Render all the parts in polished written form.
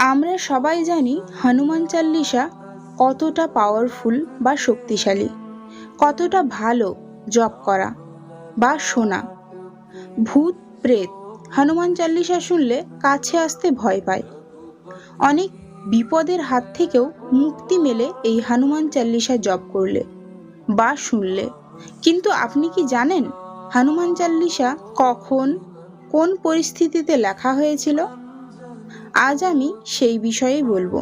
আমরা সবাই জানি হনুমান চল্লিশা কতটা পাওয়ারফুল বা শক্তিশালী, কতটা ভালো জপ করা বা শোনা। ভূত প্রেত হনুমান চল্লিশা শুনলে কাছে আসতে ভয় পায়। অনেক বিপদের হাত থেকেও মুক্তি মেলে এই হনুমান চল্লিশা জপ করলে বা শুনলে। কিন্তু আপনি কি জানেন হনুমান চল্লিশা কখন কোন পরিস্থিতিতে লেখা হয়েছিল? আজ আমি সেই বিষয়েই বলবো।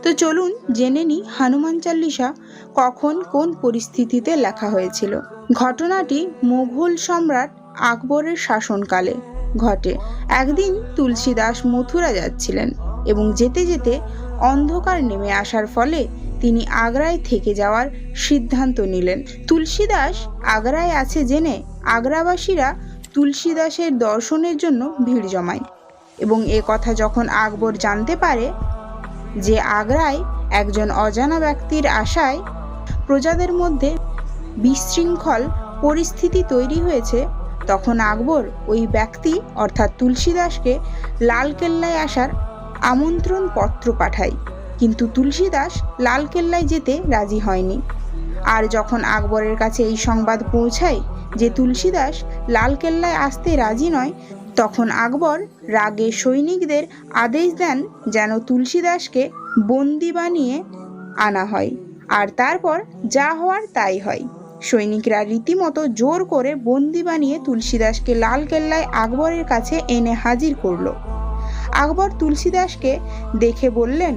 তো চলুন জেনে নিই হনুমান চল্লিশা কখন কোন পরিস্থিতিতে লেখা হয়েছিল। ঘটনাটি মুঘল সম্রাট আকবরের শাসনকালে ঘটে। একদিন তুলসীদাস মথুরা যাচ্ছিলেন এবং যেতে যেতে অন্ধকার নেমে আসার ফলে তিনি আগ্রায় থেকে যাওয়ার সিদ্ধান্ত নিলেন। তুলসীদাস আগ্রায় আছে জেনে আগ্রাবাসীরা তুলসীদাসের দর্শনের জন্য ভিড় জমায় এবং এ কথা যখন আকবর জানতে পারে যে আগ্রায় একজন অজানা ব্যক্তির আশায় প্রজাদের মধ্যে বিশৃঙ্খল পরিস্থিতি তৈরি হয়েছে, তখন আকবর ওই ব্যক্তি অর্থাৎ তুলসীদাসকে লালকেল্লায় আসার আমন্ত্রণ পত্র পাঠায়। কিন্তু তুলসীদাস লালকেল্লায় যেতে রাজি হয়নি। আর যখন আকবরের কাছে এই সংবাদ পৌঁছায় যে তুলসীদাস লালকেল্লায় আসতে রাজি নয়, তখন আকবর রাগে সৈনিকদের আদেশ দেন যেন তুলসীদাসকে বন্দি বানিয়ে আনা হয়। আর তারপর যা হওয়ার তাই হয়। সৈনিকরা রীতিমতো জোর করে বন্দি বানিয়ে তুলসীদাসকে লালকেল্লায় আকবরের কাছে এনে হাজির করলো। আকবর তুলসীদাসকে দেখে বললেন,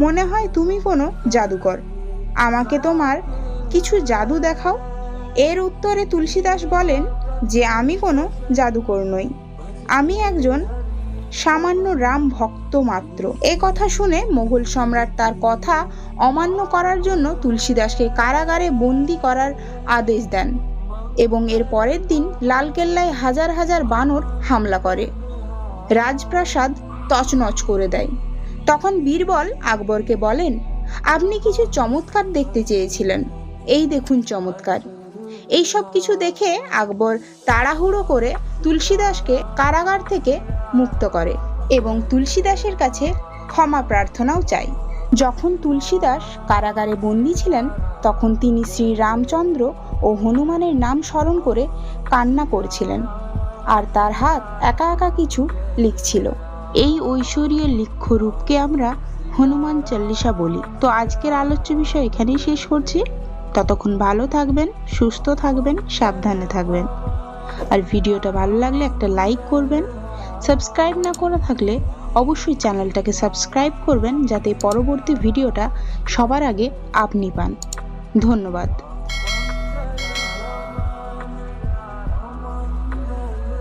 মনে হয় তুমি কোনো জাদুকর, আমাকে তোমার কিছু জাদু দেখাও। এর উত্তরে তুলসীদাস বলেন যে আমি কোনো জাদুকর নই, আমি একজন সামান্য রাম ভক্ত মাত্র। এ কথা শুনে মোগল সম্রাট তার কথা অমান্য করার জন্য তুলসীদাসকে কারাগারে বন্দি করার আদেশ দেন এবং এর পরের দিন লালকেল্লায় হাজার হাজার বানর হামলা করে, রাজপ্রাসাদ তছনছ করে দেয়। তখন বীরবল আকবরকে বলেন, আপনি কিছু চমৎকার দেখতে চেয়েছিলেন, এই দেখুন চমৎকার। এইসব কিছু দেখে আকবর তাড়াহুড়ো করে তুলসীদাসকে কারাগার থেকে মুক্ত করে এবং তুলসীদাসের কাছে ক্ষমা প্রার্থনাও চায়। যখন তুলসীদাস কারাগারে বন্দী ছিলেন তখন তিনি শ্রী রামচন্দ্র ও হনুমানের নাম স্মরণ করে কান্না করছিলেন আর তার হাত একা একা কিছু লিখছিল। এই ঐশ্বরীয় লিখ্য রূপকে আমরা হনুমান চল্লিশা বলি। তো আজকের আলোচ্য বিষয় এখানেই শেষ করছি। ততক্ষণ ভালো থাকবেন, সুস্থ থাকবেন, সাবধানে থাকবেন। আর ভিডিওটা ভালো লাগলে একটা লাইক করবেন। সাবস্ক্রাইব না করা থাকলে অবশ্যই চ্যানেলটাকে সাবস্ক্রাইব করবেন যাতে পরবর্তী ভিডিওটা সবার আগে আপনি পান। ধন্যবাদ।